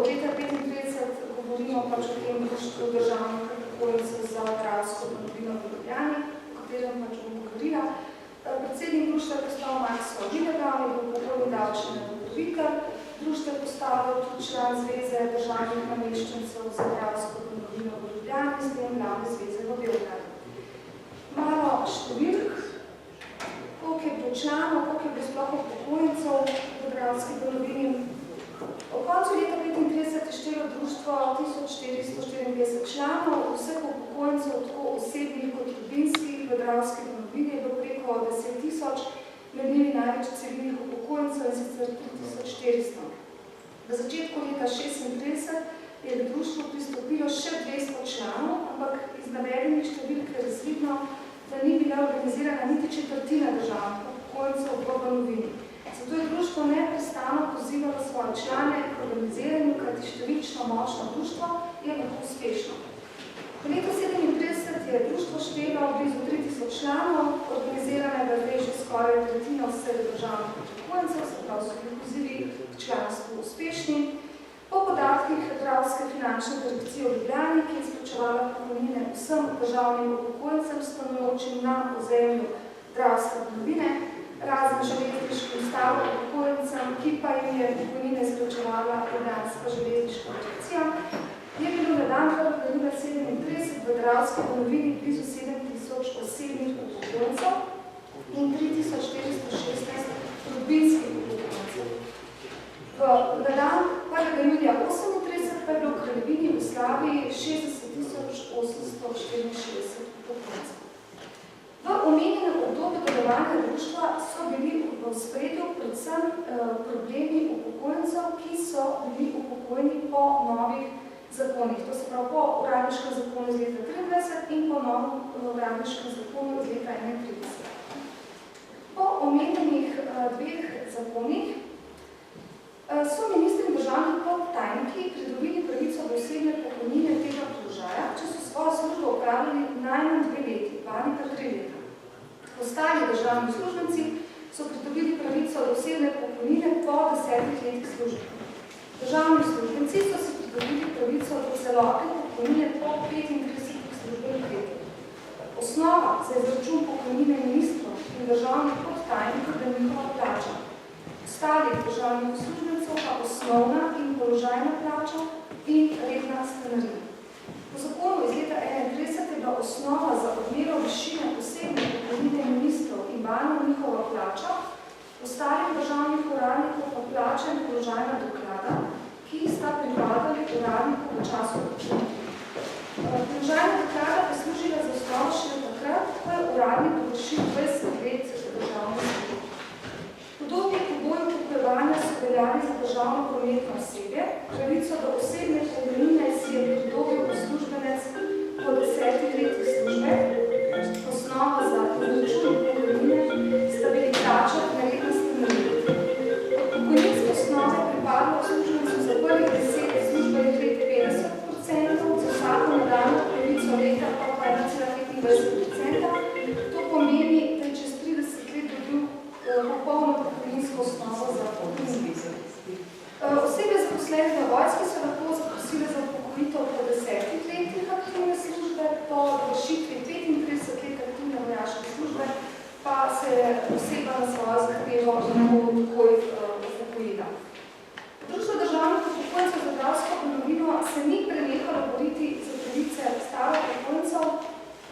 od leta 1935 govorimo pač o tem društvu državnih upokojencev za igralsko domovino v Ljubljani, o katerem pač bom govorila. Predsednik društva je postal Maxwell Vinegal, je bil pokojni davčni nagotovitelj. Društvo je postavil tudi član Zveze državnih nameščencev za igralsko domovino v Ljubljani, s tem glavne zveze v Beogradu. Malo številk, koliko je bilo članov, koliko je bilo sploh upokojencev v igralski domovini. Ob koncu leta 1935 je štelo društvo 1454 članov, vseh upokojencev, tako osebnih kot rodbinskih, v igralski domovini je bilo preko 10 000, med njimi največ civilnih upokojencev in sicer 3400. V začetku leta 1936 je v društvu pristopilo še 200 članov, ampak iz navedenih številk je razvidno, da ni bila organizirana niti četrtina državnih upokojencev v domovini. Zato je društvo neprestano pozivalo svoje člane k organiziranju, kajti številčno močno društvo je lahko uspešno. V letu 1937 je društvo štelo blizu 3000 članov, organiziranega zdaj že skoraj tretjina vseh državnih upokojencev, se pravi so bili pozivi k članstvu uspešni. Po podatkih Dravske finančne direkcije v Ljubljani, ki je izplačevala pokojnine vsem državnim upokojencem stanujočim na ozemlju Dravske domovine, razen železniškim stavim upokojencem, ki pa jim je pokojnine izplačevala Ljubljanska železniška direkcija, je bilo na dan 1. junija 1937 v Dravski domovini blizu 7000 osebnih upokojencev in 3416 rodbinskih upokojencev. Na dan 1. junija 1938 pa je bilo v Kraljevini Jugoslaviji 60864 upokojencev. V omenjenem obdobju delovanja društva so bili v ospredju predvsem problemi upokojencev, ki so bili upokojeni po novih zakonih, to se pravi po uradniškem zakonu iz leta 1923 in po novem uradniškem zakonu iz leta 1931. Po omenjenih dveh zakonih so ministri in državni podtajniki pridobili pravico do osebne pokojnine tega položaja, če so svojo službo opravili najmanj 2 leti, 2 ali pa 3 leta. Ostali državni uslužbenci so pridobili pravico do osebne pokojnine po 10 letih službe. Državni uslužbenci so si pridobili pravico do celotne pokojnine po 35 službenih letih. Osnova za izračun pokojnine ministrov in državnih podtajnikov je njihova plača. Ostalih državnih uslužbencev pa osnovna in položajna plača in redna stanarina. Po zakonu iz leta 1931 je bila osnova za odmero višine posebne pokojnine ministrov in valno njihova plača, ostalih državnih uradnikov pa plača in položajna doklada, ki sta pripadali uradniku v času početja. Položajna doklada pa služila za osnovo šele takrat, ko je uradnik dovršil 20 let državne službe. Podobni pogoji upokojevanja so veljali za državno prometno osebje, pravico do osebne pokojnine si je pridobil uslužbenec po 10 letih službe. Osnova za izračun pokojnine sta bili plača in redna stanarina. Pokojninske osnove pripadlo uslužbencu za prvih 10 službenih let 50%, za vsako nadaljnjo pravico leta pa 1,25%. To pomeni, da je čez 30 let dobil popolno pokojninsko osnovo za pokojnine. Osebe zaposlene v vojski so lahko zaprosile za upokojitev po 10 letih aktivne službe, po dovršitvi 35 let aktivne vojaške službe pa se je oseba na svojo zahtevo takoj upokojila. Društvo državnih upokojencev za Dravsko domovino se ni prenehalo boriti za pravice starih upokojencev,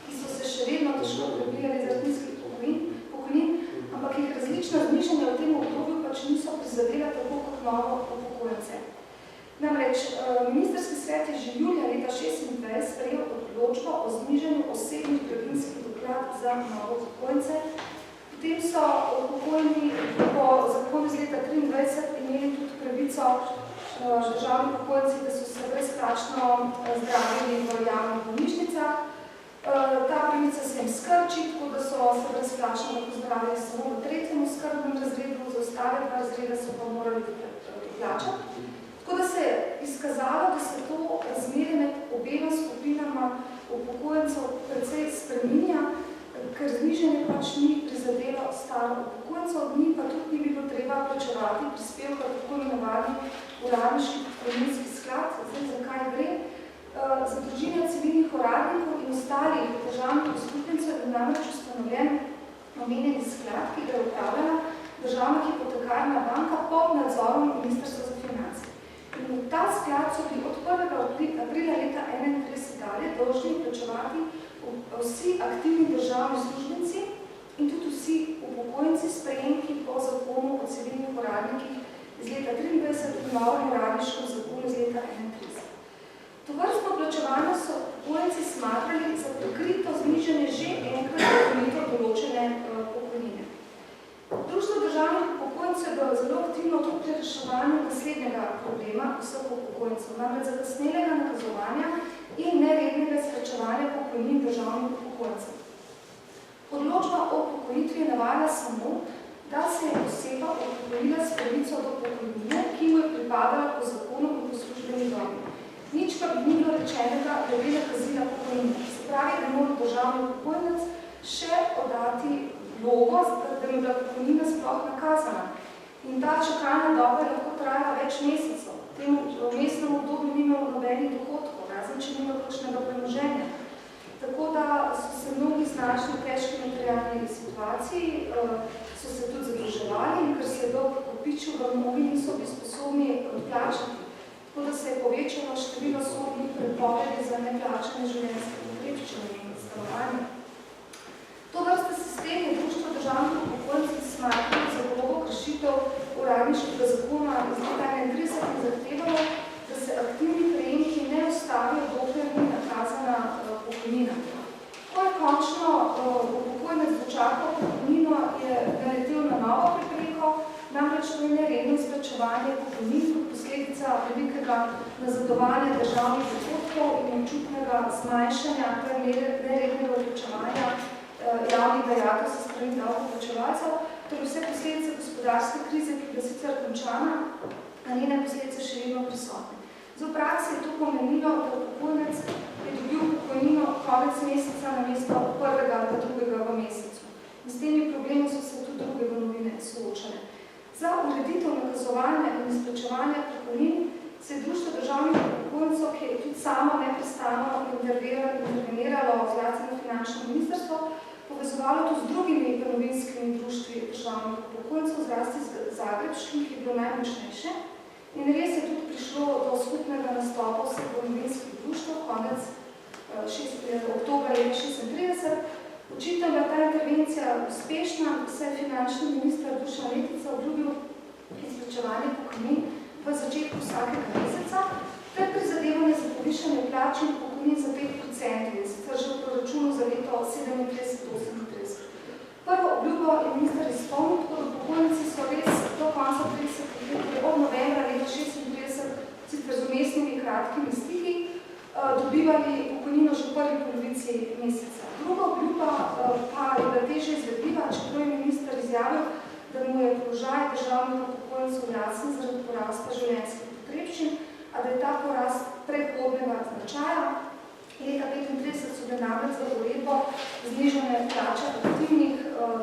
ki so se še vedno težko prebijali zaradi nizkih pokojnin, ampak jih različna znižanja v tem obdobju pač niso prizadela tako kot novo upokojence. Namreč, ministrski svet je že julija leta 1926 sprejel odločbo o znižanju osebnih previnskih doklad za novo upokojence. Potem so upokojeni po zakonu iz leta 1923 imeli tudi pravico državnih upokojenci, da so se brezplačno zdravili v javnih bolnišnicah. Ta pravica se jim skrči, tako da so se brezplačno lahko zdravili samo v 3. skrbnem razredu, za ostale 2 razreda so pa morali plačati. Tako da se je izkazalo, da se to razmerje med obema skupinama upokojencev precej spreminja, ker znižanje pač ni prizadelo staro upokojencev, ni pa tudi ni bilo treba plačevati prispevka tako imenovani uradniški pokojninski sklad sklad, zdaj zakaj gre, za družine civilnih uradnikov in ostalih državnih uslužbencev je namreč ustanovljen omenjeni sklad, ki ga je upravljala Državna hipotekarna banka pod nadzorom Ministrstva za finance. In v ta sklad so bili od 1. aprila leta 1931 dalje dolžni plačevati vsi aktivni državni službenci in tudi vsi upokojenci s prejemki po zakonu o civilnih uradnikih iz leta 1923 in novem uradniškem zakonu iz leta 1931. Tovrstno plačevanje so upokojenci smatrali za prikrito znižanje že enkrat zakonito določene pokojnine. Društvo državnih upokojencev je bilo zelo aktivno tudi pri reševanju naslednjega problema vseh upokojencev, namreč zakasnelega nakazovanja in nerednega izplačevanja pokojnin državnih upokojencev. Odločba o upokojitvi je navaja samo, da se je oseba upokojila s pravico do pokojnine, ki mu je pripadala po zakonu in po službeni dobi. Nič pa bi ni bilo rečenega glede nakazila pokojnine. Se pravi, da mora državni upokojenec še oddati vlogo, da bi bila pokojnina sploh nakazana. In ta čakalna doba je lahko trajala več mesecev. V tem vmesnem obdobju ni imel nobenih dohodkov, razen če ni imel kakšnega premoženja. Tako da so se mnogi znašli v težki materialni situaciji, so se tudi zadolževali in ker se je dolg kopičil, ga mnogi niso bili sposobni odplačati. Tako da se je povečalo število sodnih prepovedi za neplačane življenjske potrebščine in stanovanja. To vrste sistem je Društvo državnih upokojencev smatralo za grobo kršitev uradniškega zakona iz leta 1931 in zahtevalo, da se aktivni prejemki ne ustavijo, dokler ni nakazana pokojnina. Ko je končno upokojenec dočakal pokojnino, je naletel na novo prepreko, namreč to je neredno izplačevanje pokojnin kot posledica velikega nazadovanja državnih dohodkov in občutnega zmanjšanja ter nerednega odplačevanja javnih dajatev se strani davkoplačevalcev, torej vse posledice gospodarske krize, ki je sicer končana, a njene posledice še vedno prisotne. Za v praksi je to pomenilo, da upokojenec je dobil pokojnino konec meseca namesto prvega ali drugega v mesecu. In s temi problemi so se tudi druge novine soočale. Za ureditev nakazovanja in izplačevanja pokojnin se je Društvo državnih upokojencev, ki je tudi samo neprestano interveniralo zlasti na finančno ministrstvo, povezovalo tudi z drugimi novinskimi društvi državnih upokojencev, zlasti z zagrebškim, ki je bilo najmočnejše. In res je tudi prišlo do skupnega nastopa vseh novinskih društv konec oktobra 1936. Očitno je bila ta intervencija uspešna, saj je finančni minister Dušan Letica obljubil izplačevanje pokojnin v začetku vsakega meseca, ter prizadevanje za povišanje plač in pokojnin za 5%, in sicer že v proračunu za leto 37-38. Prvo obljubo je minister izpolnil, tako da pokojnici so res do konca 30 let, od novembra leta 36, sicer z umestnimi kratkimi stiki, dobivali pokojnino že v prvi polovici meseca. Druga obljuba pa je bila težje izvedljiva, čeprav je minister izjavil, da mu je položaj državnih upokojencev jasen zaradi porasta življenjskih potrebščin, a da je ta porast predhodnega značaja. Leta 1935 so bile namreč za uredbo znižane plače aktivnih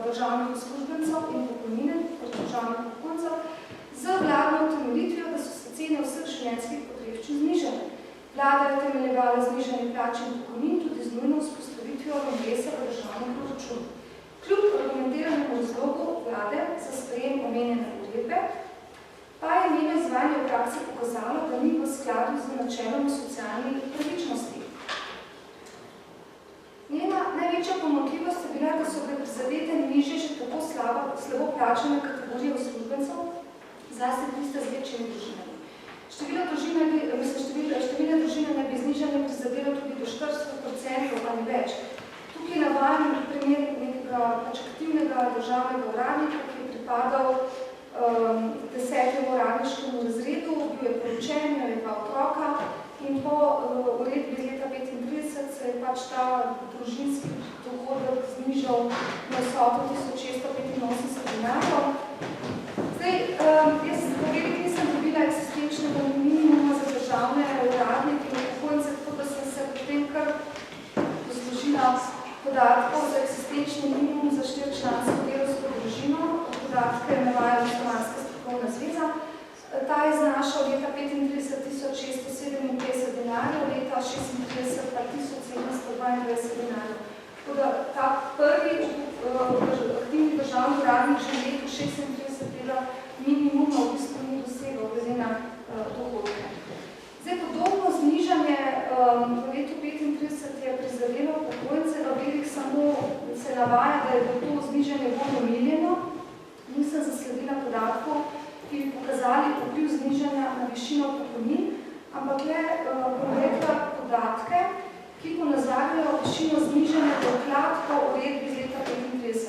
državnih uslužbencev in pokojnine državnih upokojencev z vladno utemeljitvijo, da so se cene vseh življenjskih potrebščin znižane. Vlada je temeljevala znižanje plač in pokojnin tudi z nujno vzpostavitvijo ravnovesja v državnem proračunu. Kljub argumentiranemu razlogu vlade za sprejem omenjene uredbe, pa je njeno izvajanje v praksi pokazalo, da ni v skladu z načelom socialne pravičnosti. Njena največja pomanjkljivost je bila, da so bile prizadete nižje že tako slabo plačane kategorije uslužbencev, zlasti tiste z večjimi družinami. Številne družine naj bi znižanje prizadelo tudi do 40% ali več. Tukaj navajam primer nekega aktivnega državnega uradnika, ki je pripadal 10. uradniškemu razredu, bil je poročen, imel je 2 otroka in po uredbi iz leta 1935 se je pač ta družinski dohodek znižal na vsoto 1685 dinarjev. Zdaj, jaz povedati nisem dobila eksistenčnega minimuma za državne uradnike in upokojence, tako da sem se potem kar poslužila podatkov za eksistenčni minimum za 4-člansko delovsko družino, podatke navaja Stanovanjska strokovna zveza. Ta je znašal leta 35 637 2036 pa 1722 denarjev. Tako da ta prvi aktivni državni uradnik že v letu 36 dela minimumno v bistvu ni dosegal glede na dohodke. Zdaj, podobno znižanje v letu 35 je prizadelo upokojence, v belih samo se navaja, da je bilo to znižanje bolj omiljeno. Nisem zasledila podatkov, ki bi pokazali vpliv znižanja na višino pokojnin, ampak le rekla podatke, ki ponazarjajo višino znižanja doklad po uredbi iz leta 35.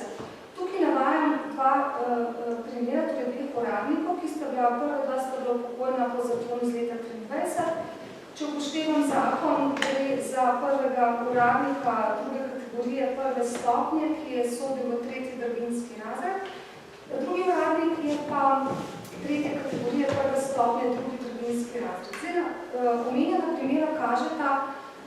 Tukaj navajam dva primera, torej dveh uradnikov, ki sta bila prva dva sta bila upokojena po zakonu iz leta 23. Če upoštevam zakon, gre za prvega uradnika druge kategorije prve stopnje, ki je sodil v tretji draginjski razred. Drugi uradnik je pa tretje kategorije prve stopnje drugi draginjski razred. Zdaj, omenjena primera kažeta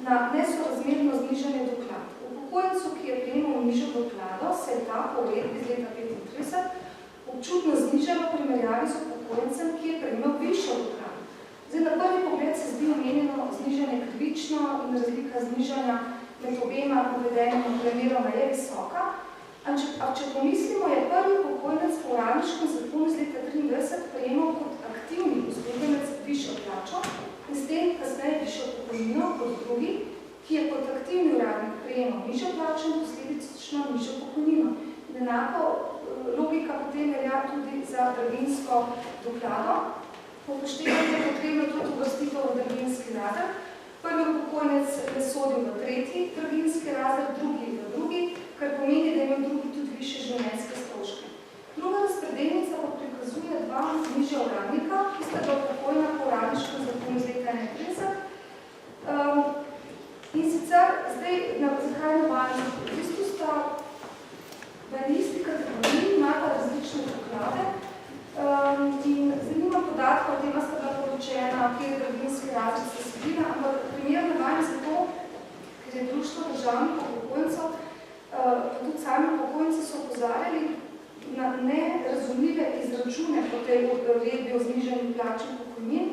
na nesorazmerno znižanje doklad. Upokojencu, ki je prejemal nižjo doklado, se je ta po uredbi iz leta 35 občutno znižalo v primerjavi z upokojencem, ki je prejemal višjo doklado. Zdaj, na prvi pogled se zdi omenjeno znižanje krivično in razlika znižanja med obema navedenima primeroma je visoka, a če pomislimo, je prvi upokojenec po uradniškem zakonu iz leta 23 prejemal kot aktivni uslužbenec višjo plačo in s tem kasneje višjo pokojnino kot drugi, ki je kot aktivni uradnik prejemal nižjo plačo in posledično nižjo pokojnino. In enako logika potem velja tudi za draginjsko doklado. Po upoštevanju je potrebno tudi uvrstitev v draginjski razred. Prvi upokojenec je sodil v tretji draginjski razred, drugi v drugi, kar pomeni, da ima drugi tudi više življenjske stroške. Druga razpredelnica pa prikazuje dva nižja uradnika, ki sta bila upokojena po uradniškem zakonu iz leta 31. In sicer, zdaj, zakaj navajam, v bistvu sta v isti kategoriji, imajo različne doklade in zdaj nimam podatka, o tema sta bila poročena, kjer je draginjski razred se sedila, ampak primer navajam zato, ker je društvo državnih upokojencev, tudi sami upokojenci so opozarjali na nerazumljive izračune po tej uredbi o znižanju plačnih pokojnin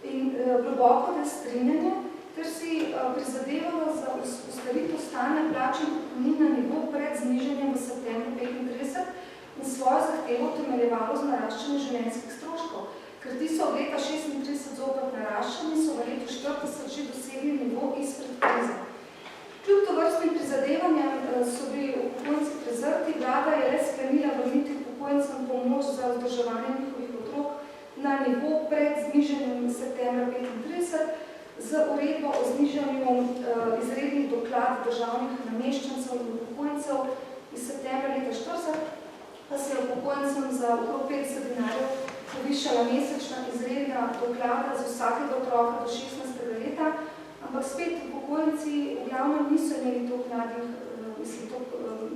in globoko nestrinjanje, ter si prizadevalo za ustavitev stanja plačnih pokojnin na nivo pred znižanjem v septembru 35 in svojo zahtevo temeljevalo z naraščanjem življenjskih stroškov. Ker ti so od leta 36 zopet naraščani, so v letu 40 že dosegli nivo izpred krize. Kljub tovrstnim prizadevanjem so bili upokojenci prezrti, vlada je le sklenila vrniti upokojencem pomoč za vzdrževanje njihovih otrok na nivo pred znižanjem septembra 35 z uredbo o znižanju izrednih doklad državnih nameščencev in upokojencev iz septembra leta 40, pa se je upokojencem za okrog 50 denarjev povišala mesečna izredna doklada za vsakega otroka do 16. leta, ampak spet upokojenci v glavnem niso imeli toliko mladih,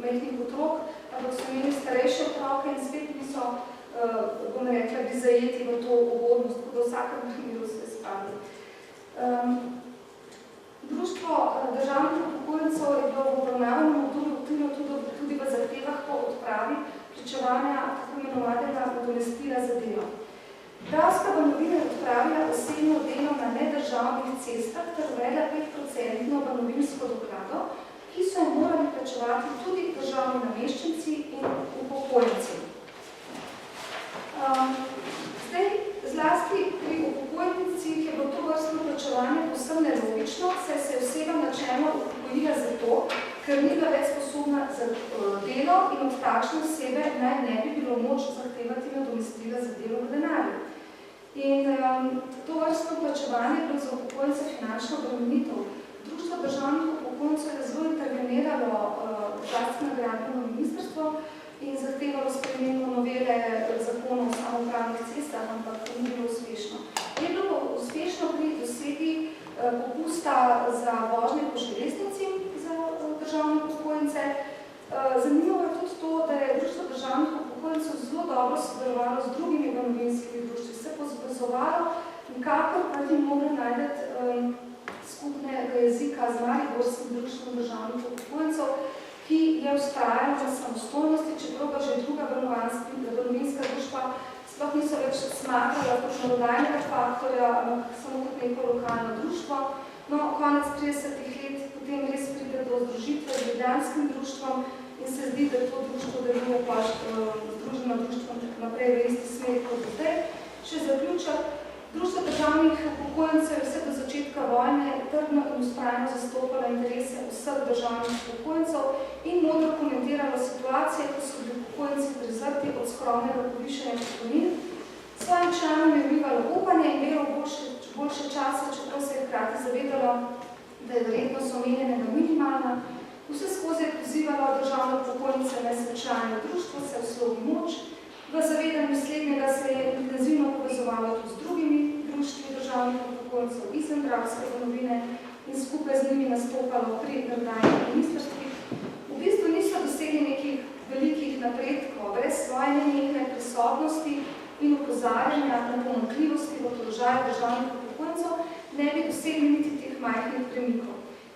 majhnih otrok, ampak so imeli starejše otroke in spet niso, bom rekla, bi zajeti v to ugodnost, kot v vsakem primeru se spadli. Društvo državnih upokojencev je bilo v obravnavanem obdobju tudi v zahtevah po odpravi pričevanja tako imenovanega nadomestila za delo. Dravska banovina je odpravila osebno delo na nedržavnih cestah ter uvedla 5% banovinsko doklado, ki so jo morali plačevati tudi državni nameščenci in upokojenci. Zdaj, zlasti pri upokojencih je bilo to vrstno plačevanje povsem nelogično, saj se je oseba načelno upokojila zato, ker ni bila več sposobna za delo in od takšne osebe naj ne bi bilo moč zahtevati nadomestila za delo v denarju. In to vrstno plačevanje je bilo za upokojence finančno obremenitev. Društvo državnih upokojencev je zelo interveniralo zlasti na gradbeno ministrstvo in zahtevalo spremembo novele zakonov o samoupravnih cestah, ampak to ni bilo uspešno. Je bilo uspešno pri dosegi popusta za vožnje po železnici za državne upokojence. Zanimivo je tudi to, da je Društvo državnih upokojencev zelo dobro sodelovalo z drugimi banovinskimi društvi, se pozvezovalo, nikakor pa ni mogli najti skupnega jezika z Mariborskim društvom državnih upokojencev, ki je vztrajala na samostojnosti, čeprav pa že druga banovinska društva sploh niso več smatrala kot narodajnega faktorja, ampak samo kot neko lokalno društvo. No, konec 30 let potem res pride do združitve z ljubljanskim društvom in se zdi, da to društvo deluje pa združeno društvo naprej v isti smer kot do zdaj. Še zaključek, Društvo državnih upokojencev je vse do začetka vojne trdno in vztrajno zastopalo interese vseh državnih upokojencev in modro komentiralo situacije, ko so bili upokojenci prezrti od skromnega povišanja pokojnin. Svojim članom je vlivalo upanje in vero v boljše čase, čeprav se je hkrati zavedalo, da je verjetnost omenjenega minimalna. Vse skozi je pozivalo državne upokojence naj se članijo društvo, se v slogi moč. V zavedanju slednjega se je intenzivno povezovalo tudi z drugimi društvi državnih upokojencev izven Dravske domovine in skupaj z njimi nastopalo pri nekdanjih ministrstvih. V bistvu niso dosegli nekih velikih napredkov, brez svoje nenehne prisotnosti in opozarjanja na pomanjkljivosti v položaju državnih upokojencev ne bi dosegli niti teh majhnih premikov.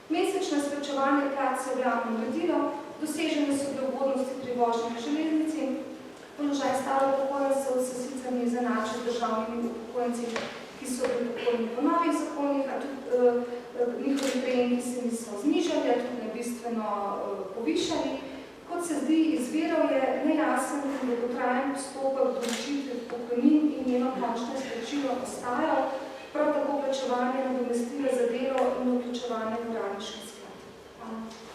Mesečne skrčevanje plač se je v javnem uredilo, dosežene so bile ugodnosti pri vožnji na železnici, položaj staro upokojencev se sicer ni izenačil z državnimi upokojenci, ki so bili upokojeni po novih zakonih, a tudi njihovi prejemki se niso znižali, a tudi nebistveno povišali. Kot se zdi, izviral je nejasen in dolgotrajen postopek določitve pokojnin in njeno končno izplačilo ostajalo, prav tako plačevanje nadomestila za delo in vključevanje v uradniški sklad. Hvala.